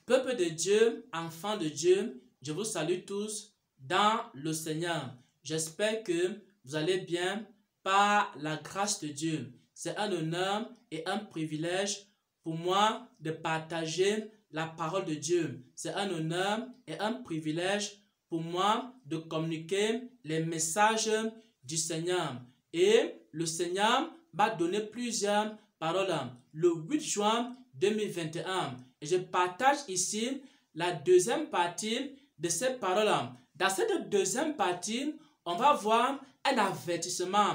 Peuple de Dieu, enfants de Dieu, je vous salue tous dans le Seigneur. J'espère que vous allez bien par la grâce de Dieu. C'est un honneur et un privilège pour moi de partager la parole de Dieu. C'est un honneur et un privilège pour moi de communiquer les messages du Seigneur. Et le Seigneur m'a donné plusieurs paroles le 8 juin 2021. Et je partage ici la deuxième partie de ces paroles. Dans cette deuxième partie, on va voir un avertissement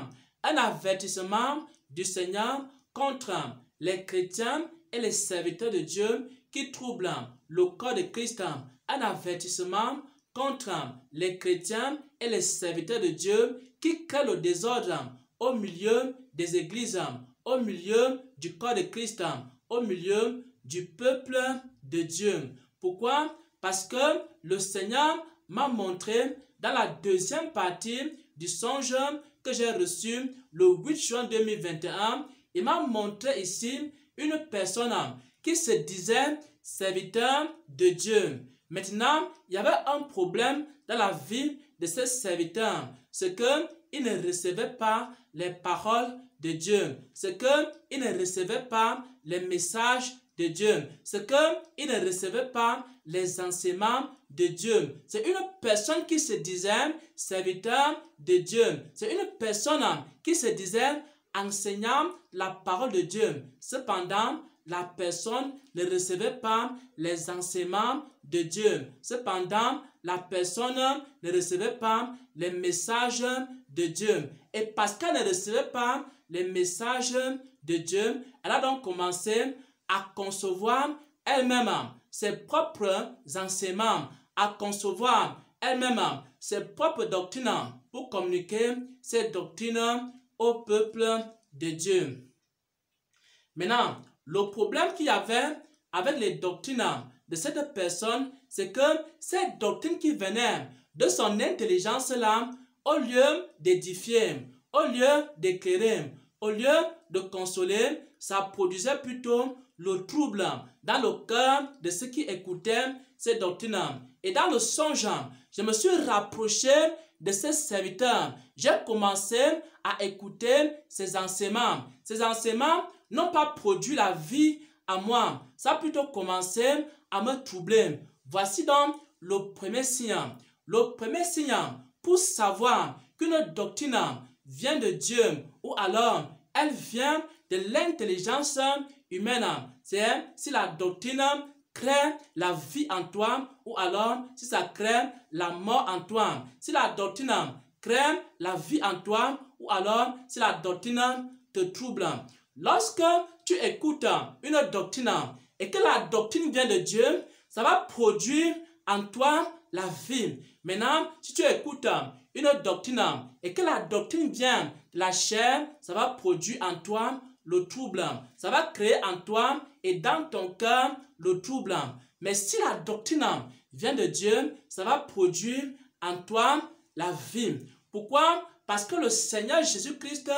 du Seigneur contre les chrétiens et les serviteurs de Dieu qui troublent le corps de Christ. Un avertissement contre les chrétiens et les serviteurs de Dieu qui créent le désordre au milieu des églises, au milieu du corps de Christ, au milieu du peuple de Dieu. Pourquoi? Parce que le Seigneur m'a montré dans la deuxième partie du songe que j'ai reçu le 8 juin 2021, il m'a montré ici une personne qui se disait serviteur de Dieu. Maintenant, il y avait un problème dans la vie de ce serviteur, c'est qu'il ne recevait pas les paroles de Dieu, c'est qu'il ne recevait pas les messages de Dieu, c'est qu'il ne recevait pas les enseignements de Dieu. C'est une personne qui se disait serviteur de Dieu, c'est une personne qui se disait enseignant la parole de Dieu. Cependant, la personne ne recevait pas les enseignements de Dieu. Cependant, la personne ne recevait pas les messages de Dieu. Et parce qu'elle ne recevait pas les messages de Dieu, elle a donc commencé à concevoir elle-même ses propres enseignements, à concevoir elle-même ses propres doctrines pour communiquer ces doctrines au peuple de Dieu. Maintenant, le problème qu'il y avait avec les doctrines de cette personne, c'est que ces doctrines qui venaient de son intelligence-là, au lieu d'édifier, au lieu d'éclairer, au lieu de consoler, ça produisait plutôt le trouble dans le cœur de ceux qui écoutaient ces doctrines. Et dans le songe, je me suis rapproché de ces serviteurs. J'ai commencé à écouter ces enseignements. Ces enseignements n'ont pas produit la vie à moi. Ça a plutôt commencé à me troubler. Voici donc le premier signe. Le premier signe pour savoir qu'une doctrine vient de Dieu ou alors elle vient de l'intelligence humaine. C'est si la doctrine crée la vie en toi ou alors si ça crée la mort en toi. Si la doctrine crée la vie en toi ou alors si la doctrine te trouble. Lorsque tu écoutes une doctrine et que la doctrine vient de Dieu, ça va produire en toi la vie. Maintenant, si tu écoutes une doctrine et que la doctrine vient de la chair, ça va produire en toi le trouble. Ça va créer en toi et dans ton cœur le trouble. Mais si la doctrine vient de Dieu, ça va produire en toi la vie. Pourquoi? Parce que le Seigneur Jésus-Christ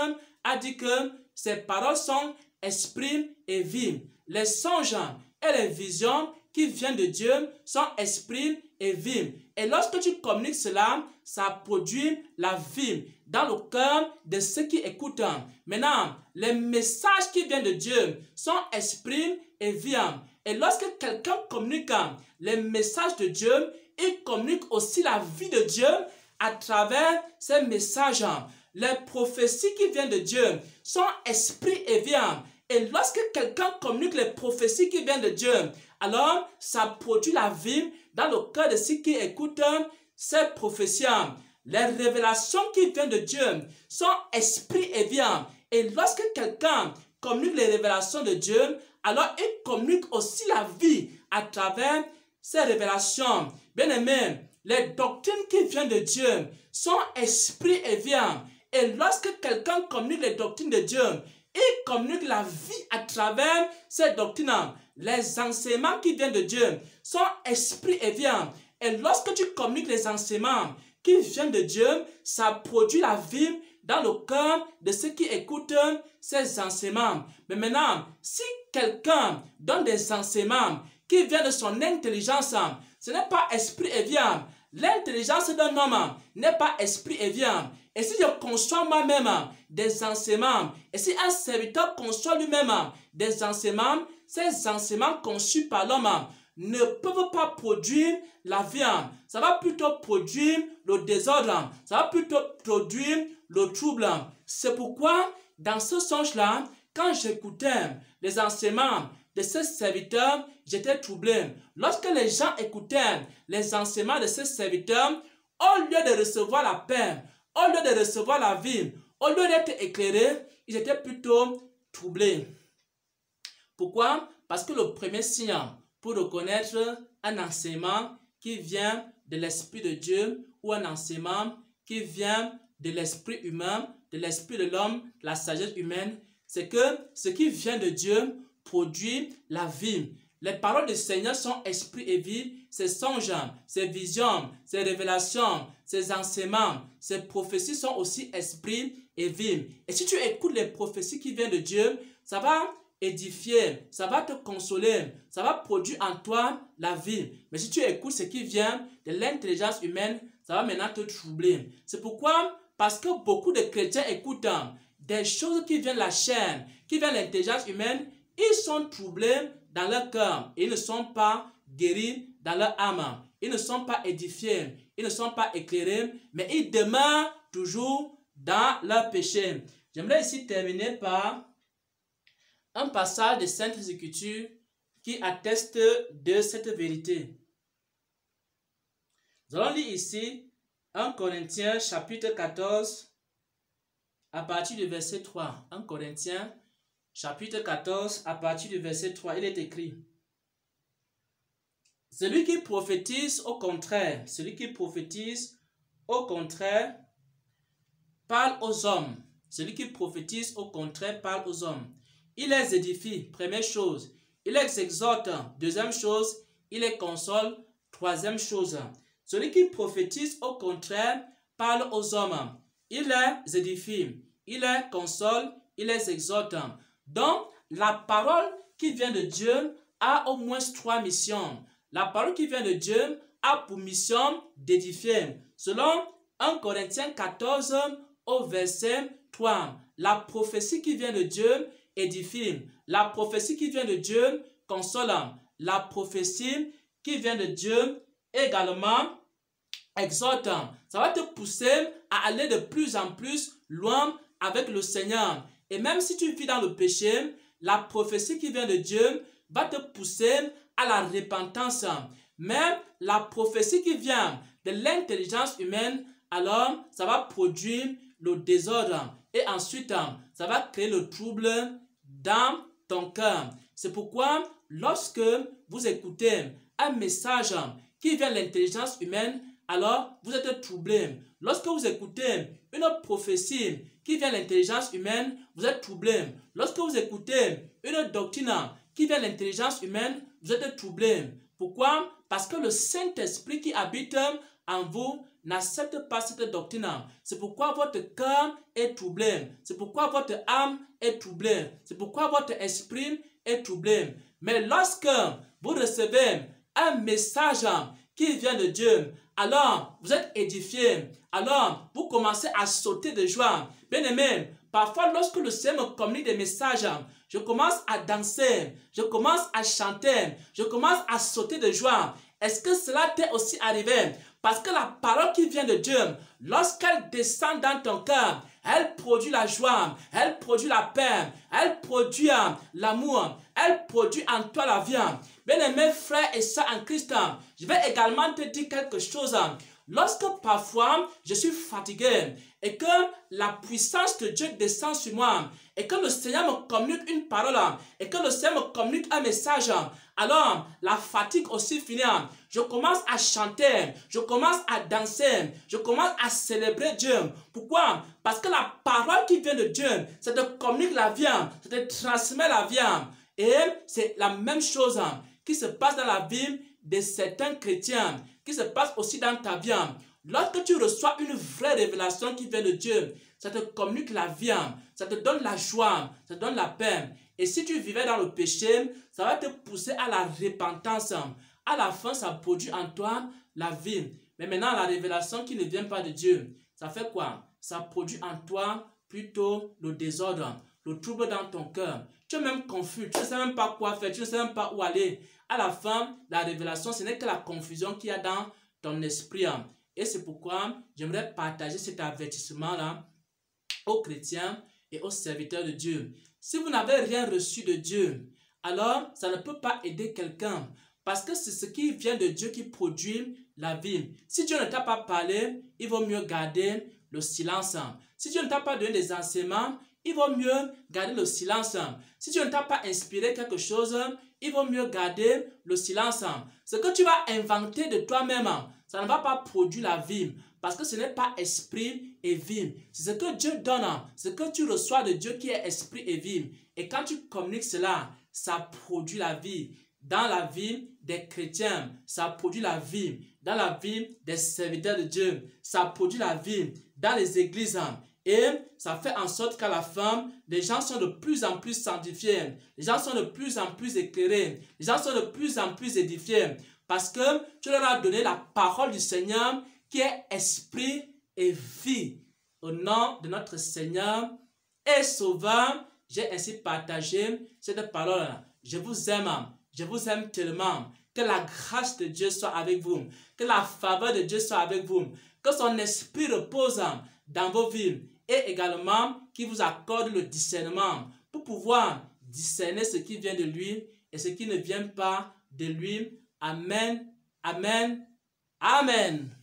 a dit que ses paroles sont esprit et vie. Les songes et les visions qui viennent de Dieu sont esprit et vie. Et lorsque tu communiques cela, ça produit la vie dans le cœur de ceux qui écoutent. Maintenant, les messages qui viennent de Dieu sont esprit et vie. Et lorsque quelqu'un communique les messages de Dieu, il communique aussi la vie de Dieu à travers ces messages. Les prophéties qui viennent de Dieu sont esprit et vie. Et lorsque quelqu'un communique les prophéties qui viennent de Dieu, alors ça produit la vie dans le cœur de ceux qui écoutent ces prophéties. Les révélations qui viennent de Dieu sont esprit et vie. Et lorsque quelqu'un communique les révélations de Dieu, alors il communique aussi la vie à travers ces révélations. Bien aimé, les doctrines qui viennent de Dieu sont esprit et vie. Et lorsque quelqu'un communique les doctrines de Dieu, il communique la vie à travers ces doctrines. Les enseignements qui viennent de Dieu sont esprit et vie. Et lorsque tu communiques les enseignements qui viennent de Dieu, ça produit la vie dans le cœur de ceux qui écoutent ces enseignements. Mais maintenant, si quelqu'un donne des enseignements qui vient de son intelligence. Ce n'est pas esprit et vie. L'intelligence d'un homme n'est pas esprit et vie. Et si je conçois moi-même des enseignements, et si un serviteur conçoit lui-même des enseignements, ces enseignements conçus par l'homme ne peuvent pas produire la vie. Ça va plutôt produire le désordre. Ça va plutôt produire le trouble. C'est pourquoi, dans ce sens-là, quand j'écoutais les enseignements de ces serviteurs, j'étais troublé. Lorsque les gens écoutaient les enseignements de ces serviteurs, au lieu de recevoir la paix, au lieu de recevoir la vie, au lieu d'être éclairés, ils étaient plutôt troublés. Pourquoi? Parce que le premier signe pour reconnaître un enseignement qui vient de l'Esprit de Dieu ou un enseignement qui vient de l'esprit humain, de l'esprit de l'homme, la sagesse humaine, c'est que ce qui vient de Dieu produit la vie. Les paroles du Seigneur sont esprit et vie, ses songes, ses visions, ses révélations, ses enseignements, ses prophéties sont aussi esprit et vie. Et si tu écoutes les prophéties qui viennent de Dieu, ça va édifier, ça va te consoler, ça va produire en toi la vie. Mais si tu écoutes ce qui vient de l'intelligence humaine, ça va maintenant te troubler. C'est pourquoi, parce que beaucoup de chrétiens écoutent des choses qui viennent de la chair, qui viennent de l'intelligence humaine, ils sont troublés dans leur cœur. Ils ne sont pas guéris dans leur âme. Ils ne sont pas édifiés. Ils ne sont pas éclairés. Mais ils demeurent toujours dans leur péché. J'aimerais ici terminer par un passage des Saintes Écritures qui atteste de cette vérité. Nous allons lire ici 1 Corinthiens chapitre 14 à partir du verset 3. 1 Corinthiens chapitre 14 à partir du verset 3. Il est écrit: celui qui prophétise au contraire, parle aux hommes. Celui qui prophétise au contraire parle aux hommes. Il les édifie, première chose. Il les exhorte, deuxième chose. Il les console, troisième chose. Celui qui prophétise au contraire parle aux hommes. Il les édifie, il les console, il les exhorte. Donc, la parole qui vient de Dieu a au moins trois missions. La parole qui vient de Dieu a pour mission d'édifier. Selon 1 Corinthiens 14 au verset 3, la prophétie qui vient de Dieu édifie. La prophétie qui vient de Dieu console. La prophétie qui vient de Dieu également exhorte. Ça va te pousser à aller de plus en plus loin avec le Seigneur. Et même si tu vis dans le péché, la prophétie qui vient de Dieu va te pousser à la repentance. Même la prophétie qui vient de l'intelligence humaine, alors ça va produire le désordre. Et ensuite, ça va créer le trouble dans ton cœur. C'est pourquoi, lorsque vous écoutez un message qui vient de l'intelligence humaine, alors vous êtes troublé. Lorsque vous écoutez une prophétie qui vient de l'intelligence humaine, vous êtes troublé. Lorsque vous écoutez une doctrine qui vient de l'intelligence humaine, vous êtes troublé. Pourquoi? Parce que le Saint-Esprit qui habite en vous n'accepte pas cette doctrine. C'est pourquoi votre cœur est troublé. C'est pourquoi votre âme est troublée. C'est pourquoi votre esprit est troublé. Mais lorsque vous recevez un message qui vient de Dieu, alors vous êtes édifié. Alors vous commencez à sauter de joie. Bien-aimé, parfois lorsque le Seigneur me communique des messages, je commence à danser, je commence à chanter, je commence à sauter de joie. Est-ce que cela t'est aussi arrivé? Parce que la parole qui vient de Dieu, lorsqu'elle descend dans ton cœur, elle produit la joie, elle produit la paix, elle produit l'amour, elle produit en toi la vie. Bien-aimés frères et sœurs en Christ, je vais également te dire quelque chose. Lorsque parfois je suis fatigué et que la puissance de Dieu descend sur moi et que le Seigneur me communique une parole et que le Seigneur me communique un message, alors la fatigue aussi finit. Je commence à chanter, je commence à danser, je commence à célébrer Dieu. Pourquoi? Parce que la parole qui vient de Dieu, ça te communique la vie, ça te transmet la vie. Et c'est la même chose qui se passe dans la vie de certains chrétiens, qui se passe aussi dans ta vie. Lorsque tu reçois une vraie révélation qui vient de Dieu, ça te communique la vie, ça te donne la joie, ça te donne la paix. Et si tu vivais dans le péché, ça va te pousser à la repentance. À la fin, ça produit en toi la vie. Mais maintenant, la révélation qui ne vient pas de Dieu, ça fait quoi? Ça produit en toi plutôt le désordre, le trouble dans ton cœur. Tu es même confus, tu ne sais même pas quoi faire, tu ne sais même pas où aller. À la fin, la révélation, ce n'est que la confusion qu'il y a dans ton esprit. Et c'est pourquoi j'aimerais partager cet avertissement-là aux chrétiens et aux serviteurs de Dieu. Si vous n'avez rien reçu de Dieu, alors ça ne peut pas aider quelqu'un. Parce que c'est ce qui vient de Dieu qui produit la vie. Si Dieu ne t'a pas parlé, il vaut mieux garder le silence. Si Dieu ne t'a pas donné des enseignements, il vaut mieux garder le silence. Si Dieu ne t'a pas inspiré quelque chose, il vaut mieux garder le silence. Ce que tu vas inventer de toi-même, ça ne va pas produire la vie. Parce que ce n'est pas esprit et vie. C'est ce que Dieu donne, ce que tu reçois de Dieu qui est esprit et vie. Et quand tu communiques cela, ça produit la vie. Dans la vie des chrétiens, ça produit la vie. Dans la vie des serviteurs de Dieu, ça produit la vie. Dans les églises, et ça fait en sorte qu'à la fin, les gens sont de plus en plus sanctifiés. Les gens sont de plus en plus éclairés. Les gens sont de plus en plus édifiés. Parce que tu leur as donné la parole du Seigneur qui est esprit et vie. Au nom de notre Seigneur et Sauveur, j'ai ainsi partagé cette parole. Je vous aime tellement. Que la grâce de Dieu soit avec vous. Que la faveur de Dieu soit avec vous. Que son esprit repose dans vos vies. Et également qu'il vous accorde le discernement pour pouvoir discerner ce qui vient de lui et ce qui ne vient pas de lui. Amen. Amen. Amen.